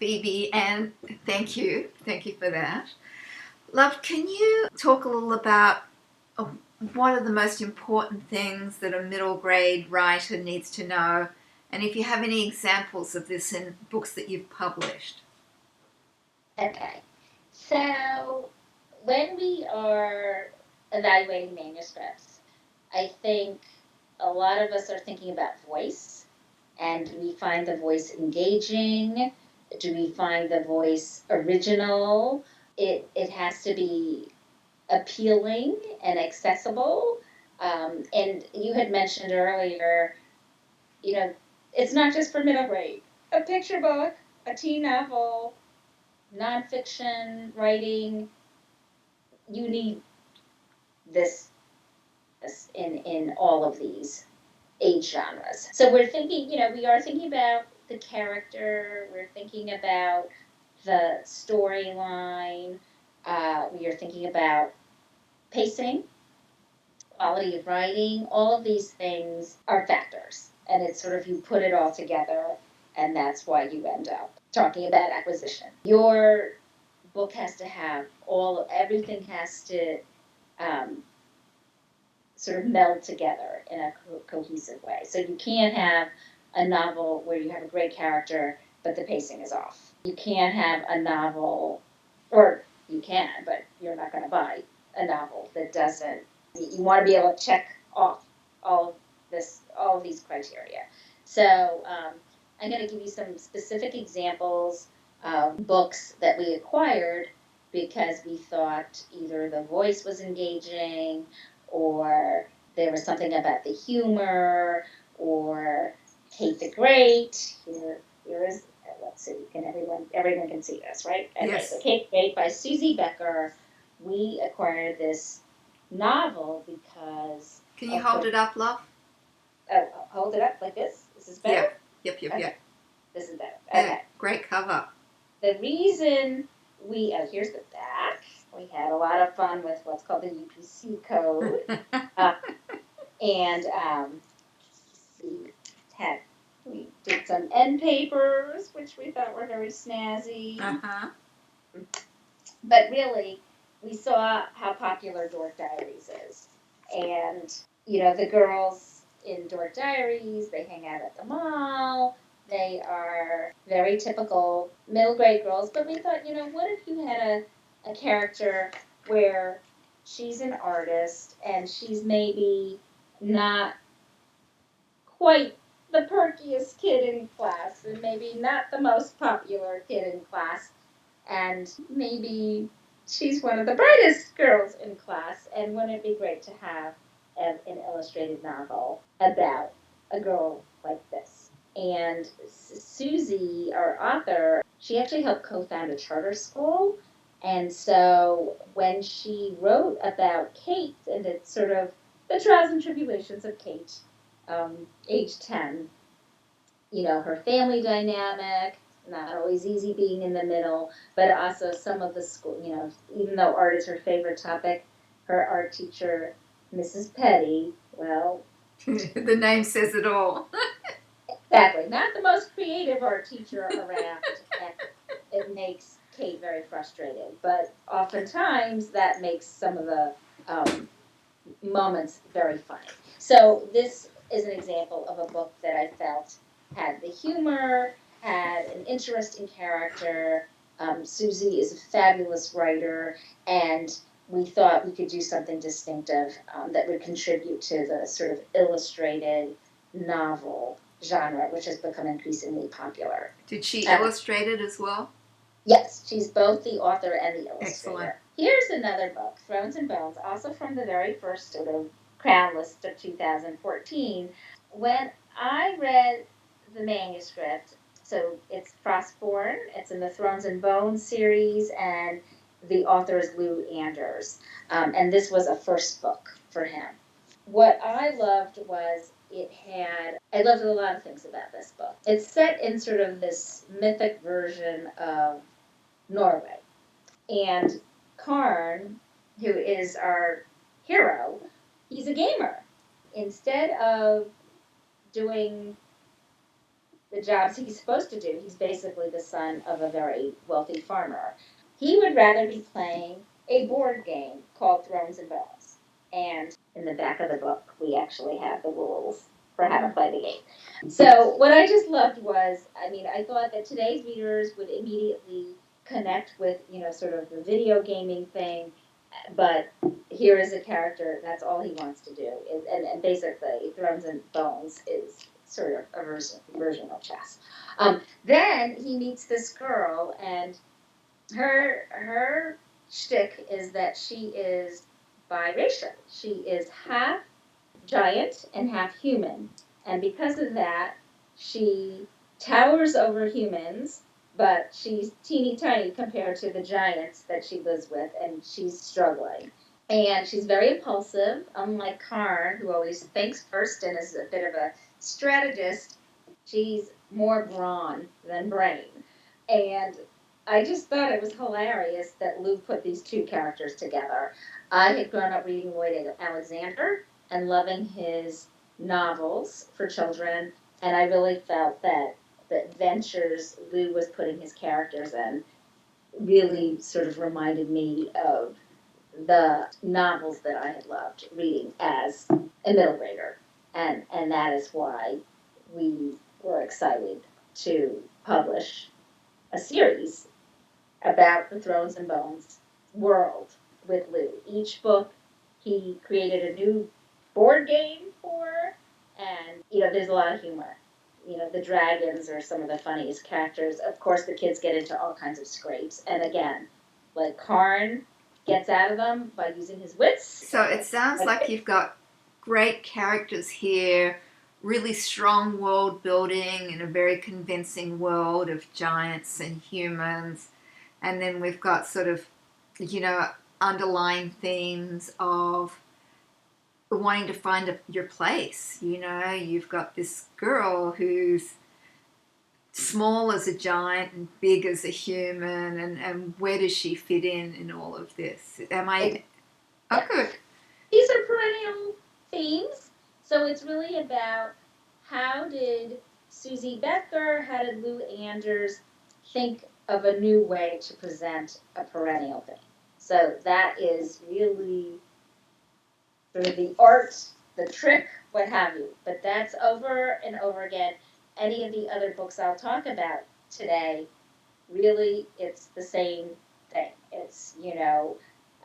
Phoebe, and thank you. Thank you for that. Love, can you talk a little about uh, what are the most important things that a middle grade writer needs to know? And if you have any examples of this in books that you've published. Okay. So when we are evaluating manuscripts, I think a lot of us are thinking about voice. And do we find the voice engaging? Do we find the voice original? It has to be appealing and accessible. And you had mentioned earlier, you know, it's not just for middle grade. A picture book, a teen novel, nonfiction writing, you need this, this in all of these age genres. So we're thinking, we are thinking about the character, we're thinking about the storyline, we are thinking about pacing, quality of writing, all of these things are factors. And it's sort of you put it all together, and that's why you end up talking about acquisition. Your book has to have everything has to um, sort of meld together in a cohesive way. So you can't have a novel where you have a great character, but the pacing is off. You can't have a novel, or you can, but you're not going to buy a novel that doesn't. You want to be able to check off all of all of these criteria. So I'm going to give you some specific examples of books that we acquired because we thought either the voice was engaging or there was something about the humor or Kate the Great. Here is, let's see, everyone can see this, right? Okay, Yes. so Kate the Great by Susie Becker. We acquired this novel because. Can you hold it up, love? Oh, hold it up like this. This is better? Yep. Okay. This is better. Yeah, Okay. great cover. The reason here's the back. We had a lot of fun with what's called the UPC code. And we had we did some end papers, which we thought were very snazzy. Uh-huh. But really, we saw how popular Dork Diaries is, and the girls in Dork Diaries, they hang out at the mall. They are very typical middle grade girls. But we thought, what if you had a character where she's an artist and she's maybe not quite the perkiest kid in class and maybe not the most popular kid in class and maybe she's one of the brightest girls in class, and wouldn't it be great to have an illustrated novel about a girl like this? And Susie, our author, she actually helped co-found a charter school, and so when she wrote about Kate and it's sort of the trials and tribulations of Kate, age 10, her family dynamic, not always easy being in the middle, but also some of the school, even though art is her favorite topic, her art teacher, Mrs. Petty, well, The name says it all. exactly, not the most creative art teacher around, and it makes Kate very frustrated, but oftentimes that makes some of the moments very funny. So this is an example of a book that I felt had the humor, had an interest in character. Susie is a fabulous writer, and we thought we could do something distinctive that would contribute to the sort of illustrated novel genre, which has become increasingly popular. Did she illustrate it as well? Yes, she's both the author and the illustrator. Excellent. Here's another book, Thrones and Bones, also from the very first sort of crown list of 2014. When I read the manuscript, so it's Frostborn, it's in the Thrones and Bones series, and the author is Lou Anders. And this was a first book for him. What I loved was I loved a lot of things about this book. It's set in sort of this mythic version of Norway. And Karn, who is our hero, he's a gamer. Instead of doing the jobs he's supposed to do. He's basically the son of a very wealthy farmer. He would rather be playing a board game called Thrones and Bones. And in the back of the book, we actually have the rules for how to play the game. So, what I just loved was, I mean, I thought that today's readers would immediately connect with, sort of the video gaming thing, but here is a character, that's all he wants to do. And basically, Thrones and Bones is sort of a version of chess. Then he meets this girl, and her shtick is that she is biracial. She is half giant and half human, and because of that, she towers over humans. But she's teeny tiny compared to the giants that she lives with, and she's struggling. And she's very impulsive, unlike Karn, who always thinks first and is a bit of a strategist. She's more brawn than brain. And I just thought it was hilarious that Lou put these two characters together. I had grown up reading Lloyd Alexander and loving his novels for children, and I really felt that the adventures Lou was putting his characters in really sort of reminded me of the novels that I had loved reading as a middle grader. And that is why we were excited to publish a series about the Thrones and Bones world with Lou. Each book he created a new board game for, and there's a lot of humor. The dragons are some of the funniest characters. Of course, the kids get into all kinds of scrapes, and again, like Karn gets out of them by using his wits. So it sounds like you've got great characters here, really strong world building in a very convincing world of giants and humans. And then we've got sort of, underlying themes of wanting to find your place. You've got this girl who's small as a giant and big as a human, and where does she fit in all of this? Am I... Oh, good. These are perennial themes, so it's really about how did Susie Becker, how did Lou Anders think of a new way to present a perennial theme. So that is really sort of the art, the trick, what have you. But that's over and over again. Any of the other books I'll talk about today, really, it's the same thing. It's,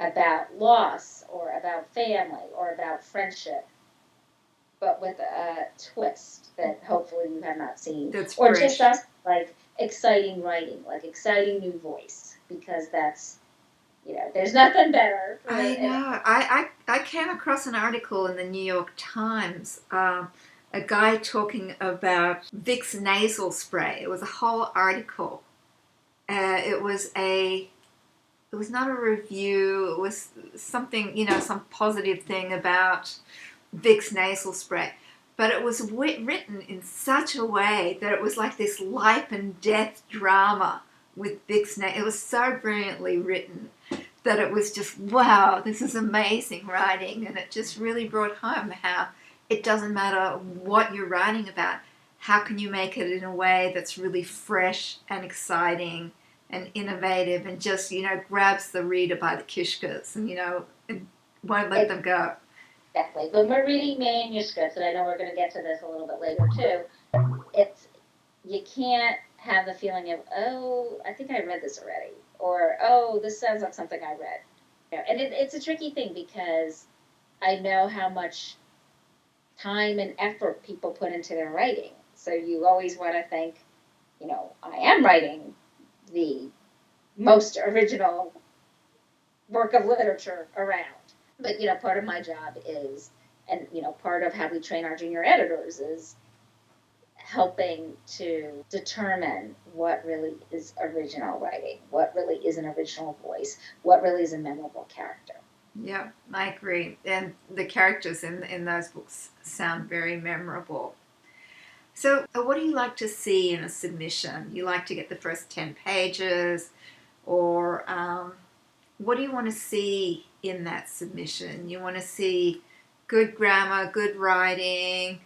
about loss or about family or about friendship, but with a twist that hopefully you have not seen. That's or fresh. Just us, like exciting writing, like exciting new voice, because that's, there's nothing better. I know. I came across an article in the New York Times, a guy talking about Vicks nasal spray. It was a whole article. It was not a review. It was something, some positive thing about Vicks nasal spray. But it was written in such a way that it was like this life and death drama with Vicks nasal. It was so brilliantly written that it was just, wow, this is amazing writing. And it just really brought home how it doesn't matter what you're writing about. How can you make it in a way that's really fresh and exciting and innovative and just, grabs the reader by the kishkas and, and won't let them go. Exactly. When we're reading manuscripts, and I know we're going to get to this a little bit later too, you can't have the feeling of, oh, I think I read this already, or oh, this sounds like something I read. And it's a tricky thing because I know how much time and effort people put into their writing. So you always want to think, I am writing the most original work of literature around. But, part of my job is, and, part of how we train our junior editors is helping to determine what really is original writing, what really is an original voice, what really is a memorable character. Yeah, I agree. And the characters in those books sound very memorable. So what do you like to see in a submission? You like to get the first 10 pages, or what do you want to see in that submission? You want to see good grammar, good writing,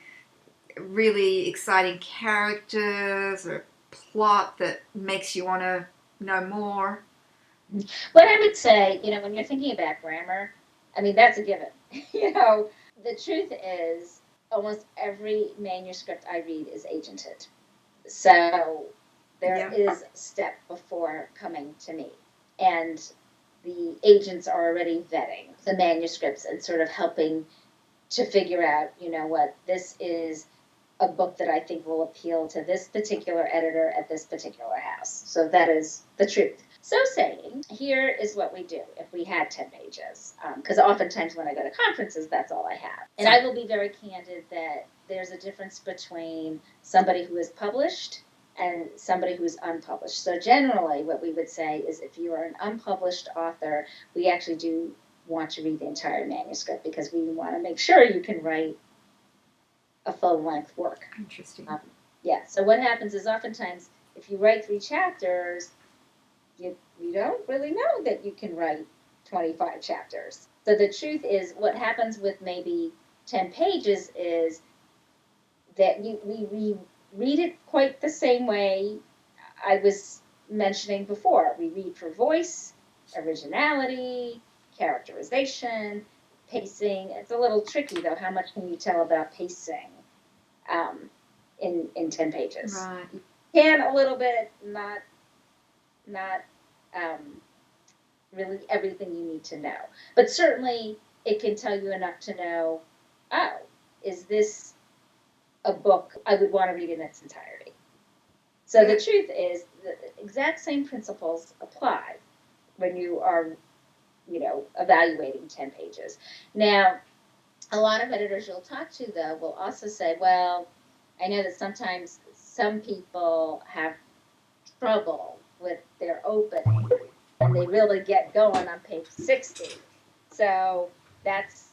really exciting characters or plot that makes you want to know more? What I would say, when you're thinking about grammar, I mean, that's a given. The truth is, almost every manuscript I read is agented. So there Yeah. is a step before coming to me. And the agents are already vetting the manuscripts and sort of helping to figure out, what this is a book that I think will appeal to this particular editor at this particular house. So that is the truth. So saying, here is what we do if we had 10 pages. Because oftentimes when I go to conferences, that's all I have. And I will be very candid that there's a difference between somebody who is published and somebody who's unpublished. So generally, what we would say is if you are an unpublished author, we actually do want to read the entire manuscript because we want to make sure you can write a full-length work. Interesting. Yeah. So what happens is oftentimes if you write 3 chapters, you don't really know that you can write 25 chapters. So the truth is, what happens with maybe 10 pages is that we read it quite the same way I was mentioning before. We read for voice, originality, characterization, pacing. It's a little tricky though. How much can you tell about pacing in 10 pages? Right. You can a little bit, not really everything you need to know, but certainly it can tell you enough to know, oh, is this a book I would want to read in its entirety? So the truth is, the exact same principles apply when you are, evaluating 10 pages. Now, a lot of editors you'll talk to, though, will also say, well, I know that sometimes some people have trouble with their opening and they really get going on page 60. So that's,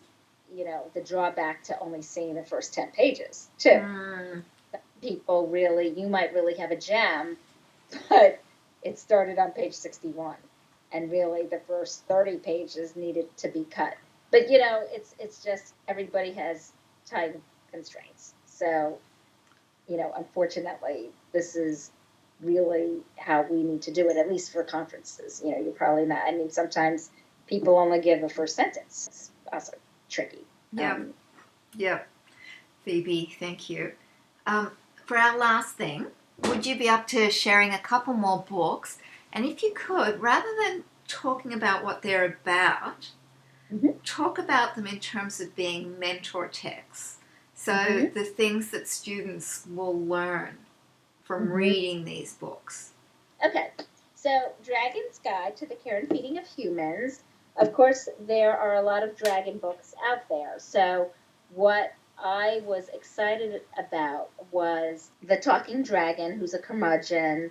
the drawback to only seeing the first 10 pages, too. Mm. People really, you might really have a gem, but it started on page 61. And really the first 30 pages needed to be cut. But, it's just everybody has time constraints. So, unfortunately, this is really how we need to do it, at least for conferences. You're probably not, I mean, sometimes people only give a first sentence. It's also tricky. Yeah. Yep. Phoebe, thank you. For our last thing, would you be up to sharing a couple more books? And if you could, rather than talking about what they're about, talk about them in terms of being mentor texts. So the things that students will learn from reading these books. Okay, so Dragon's Guide to the Care and Feeding of Humans. Of course, there are a lot of dragon books out there. So what I was excited about was The Talking Dragon, who's a curmudgeon.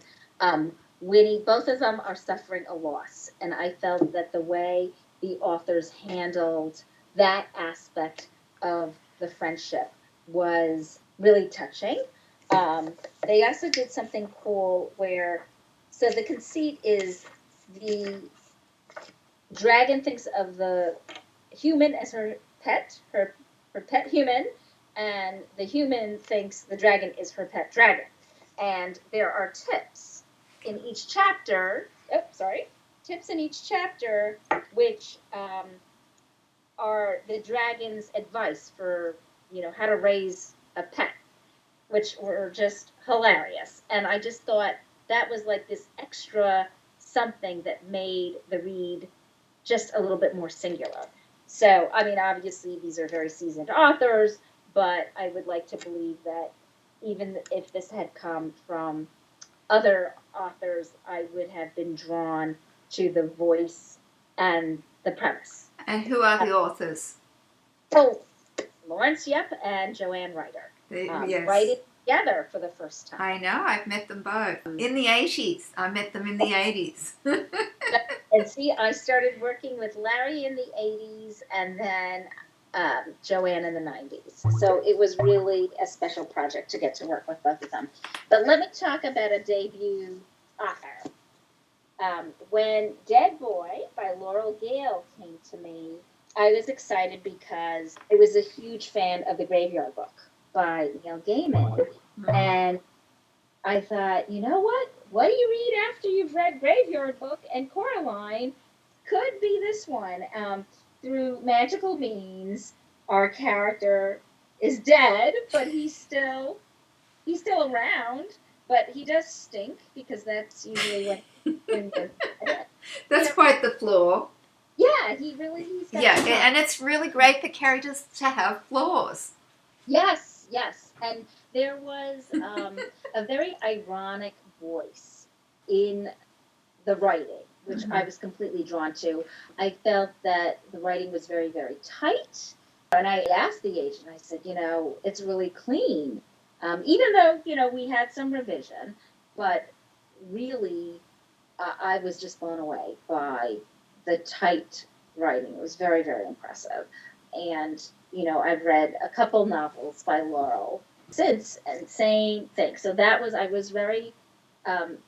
Winnie, both of them are suffering a loss. And I felt that the way the authors handled that aspect of the friendship was really touching. They also did something cool where, so the conceit is the dragon thinks of the human as her pet, her pet human, and the human thinks the dragon is her pet dragon. And there are tips in each chapter. Tips in each chapter, which are the dragon's advice for how to raise a pet, which were just hilarious. And I just thought that was like this extra something that made the read just a little bit more singular. So, I mean, obviously these are very seasoned authors, but I would like to believe that even if this had come from other authors, I would have been drawn to the voice and the premise. And who are the authors? Oh, Lawrence Yep and Joanne Ryder. Yes. Writing together for the first time. I know, I've met them both. In the 80s. I met them in the 80s. And see, I started working with Larry in the 80s and then Joanne in the 90s. So it was really a special project to get to work with both of them. But let me talk about a debut author. When Dead Boy by Laurel Gale came to me, I was excited because I was a huge fan of the Graveyard Book. by Neil Gaiman. Mm. And I thought, you know what? What do you read after you've read Graveyard Book? And Coraline could be this one. Through magical means, our character is dead, but he's still around. But he does stink because that's usually when you're dead. You That's know, quite the flaw. yeah, he's got Yeah, flaws. and it's really great for characters to have flaws. Yes, yes. And there was a very ironic voice in the writing, which I Mm-hmm. was completely drawn to. I felt that the writing was very, very tight. And I asked the agent, I said, it's really clean. Even though, we had some revision, but really, I was just blown away by the tight writing. It was very, very impressive. And, I've read a couple novels by Laurel since, and same thing. So I was very um,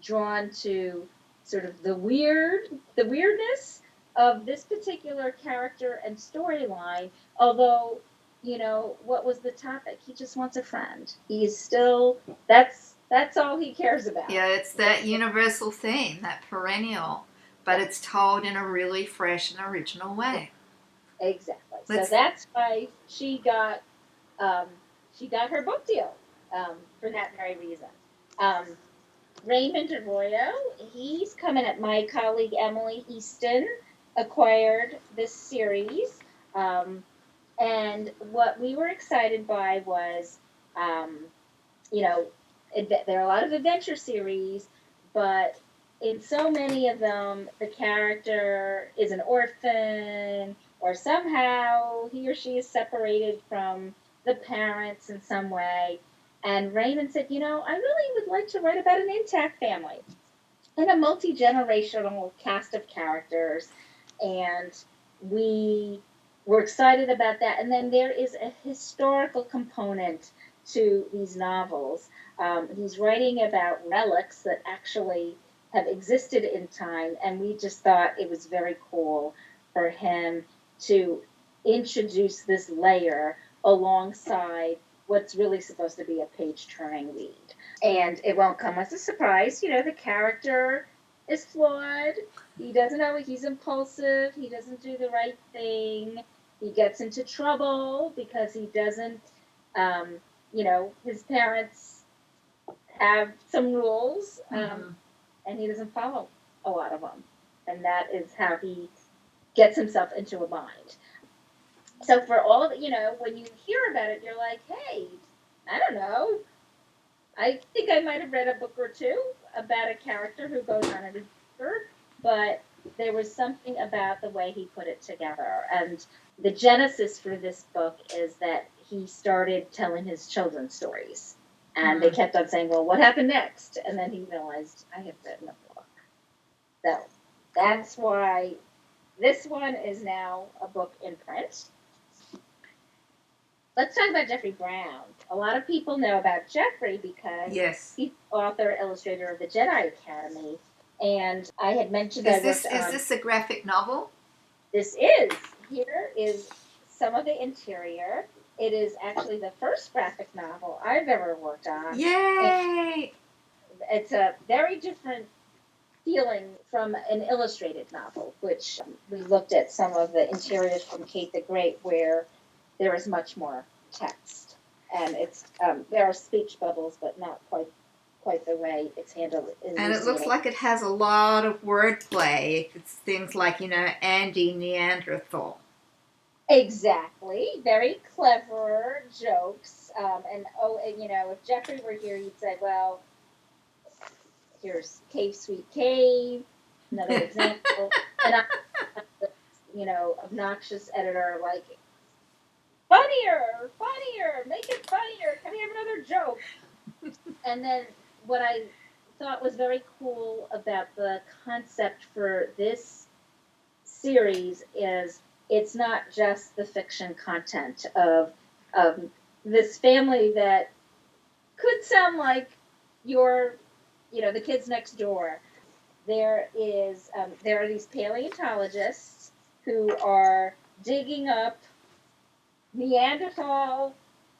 drawn to sort of the weirdness of this particular character and storyline. Although, what was the topic? He just wants a friend. He's still that's all he cares about. Yeah, it's that universal theme, that perennial, but Yeah, it's told in a really fresh and original way. exactly. So Let's. that's why um, she got her book deal for that very reason. Um, Raymond Arroyo, he's coming at my colleague Emily Easton acquired this series. Um, and what we were excited by was, um, you know, there are a lot of adventure series, but in so many of them, the character is an orphan, or somehow he or she is separated from the parents in some way. And Raymond said, I really would like to write about an intact family and a multi generational cast of characters. And we were excited about that. And then there is a historical component to these novels. He's writing about relics that actually have existed in time, and we just thought it was very cool for him to introduce this layer alongside what's really supposed to be a page turning read. And it won't come as a surprise. The character is flawed. He doesn't know, he's impulsive. He doesn't do the right thing. He gets into trouble because he doesn't, his parents have some rules, Mm-hmm. and he doesn't follow a lot of them. And that is how he gets himself into a bind. So for all of it, when you hear about it, you're like, hey, I don't know, I think I might have read a book or two about a character who goes on an adventure, but there was something about the way he put it together. And the genesis for this book is that he started telling his children stories. And they Mm. kept on saying, well, what happened next? And then he realized, I have written a book. So Cool. that's why this one is now a book in print. Let's talk about Jeffrey Brown. A lot of people know about Jeffrey because Yes. he's the author, illustrator of the Jedi Academy. And I had mentioned I Is worked this is on this a graphic novel? this. Here is some of the interior. It is actually the first graphic novel I've ever worked on. And Yay! it's a very different feeling from an illustrated novel, which we looked at some of the interiors from Kate the Great, where there is much more text, and it's there are speech bubbles, but not quite the way it's handled in And New it looks Zealand. like it has a lot of wordplay. It's things like, Andy Neanderthal. Exactly, very clever jokes, and if Jeffrey were here, he'd say, "Well, here's Cave Sweet Cave, another example," and obnoxious editor like funnier, make it funnier. Can we have another joke? And then what I thought was very cool about the concept for this series is it's not just the fiction content of this family that could sound like your, the kids next door. There are these paleontologists who are digging up Neanderthal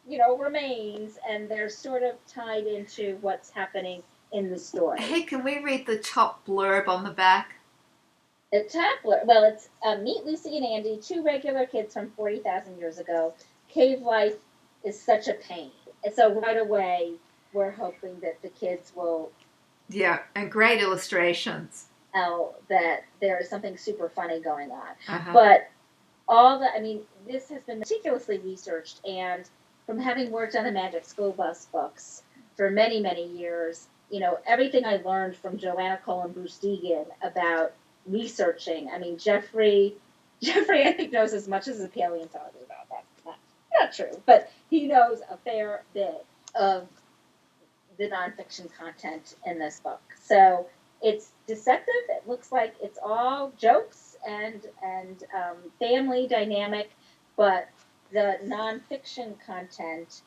remains, and they're sort of tied into what's happening in the story. Hey, can we read the top blurb on the back? The top, well, it's Meet Lucy and Andy, two regular kids from 40,000 years ago. Cave life is such a pain. And so right away, we're hoping that the kids will Yeah, and great illustrations. know that there is something super funny going on. Uh-huh. But I mean, this has been meticulously researched, and from having worked on the Magic School Bus books for many, many years, everything I learned from Joanna Cole and Bruce Deegan about researching. I mean, Jeffrey, I think knows as much as a paleontologist about that. Not true, but he knows a fair bit of the nonfiction content in this book. So it's deceptive. It looks like it's all jokes and family dynamic, but the nonfiction content,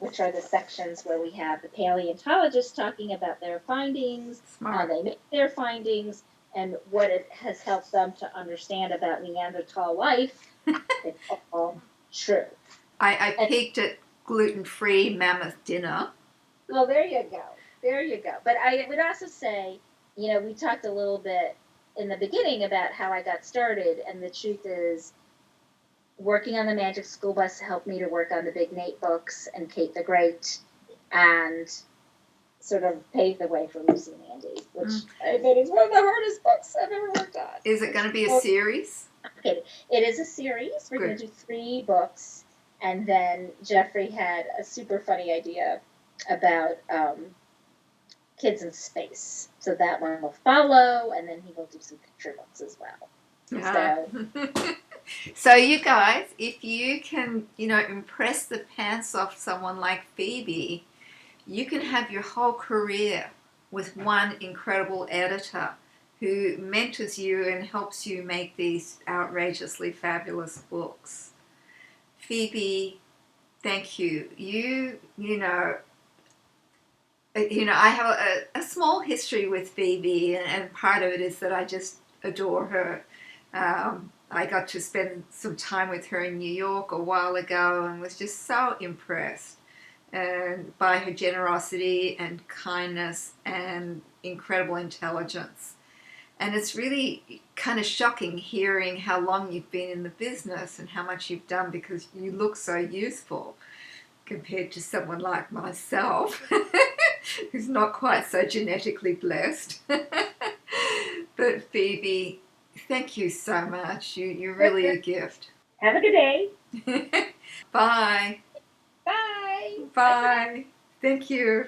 which are the sections where we have the paleontologists talking about their findings, how Smart. they make their findings, and what it has helped them to understand about Neanderthal life. It's all true. I And peeked at gluten-free mammoth dinner. well, there you go. There you go. But I would also say, we talked a little bit in the beginning about how I got started, and the truth is, working on the Magic School Bus helped me to work on the Big Nate books and Kate the Great, and sort of paved the way for Lucy and Andy, which I admit is one of the hardest books I've ever worked on. Is it going to be a series? Okay, it is a series. We're going to do 3 books, and then Jeffrey had a super funny idea about kids in space. So that one will follow, and then he will do some picture books as well. So, so you guys, if you can, impress the pants off someone like Phoebe, you can have your whole career with one incredible editor who mentors you and helps you make these outrageously fabulous books. Phoebe, thank you. I have a small history with Phoebe, and part of it is that I just adore her. I got to spend some time with her in New York a while ago and was just so impressed and by her generosity and kindness and incredible intelligence. And it's really kind of shocking hearing how long you've been in the business and how much you've done, because you look so youthful compared to someone like myself who's not quite so genetically blessed. But Phoebe, thank you so much. You're really a gift. have a good day. Bye. Bye. Bye. Thank you.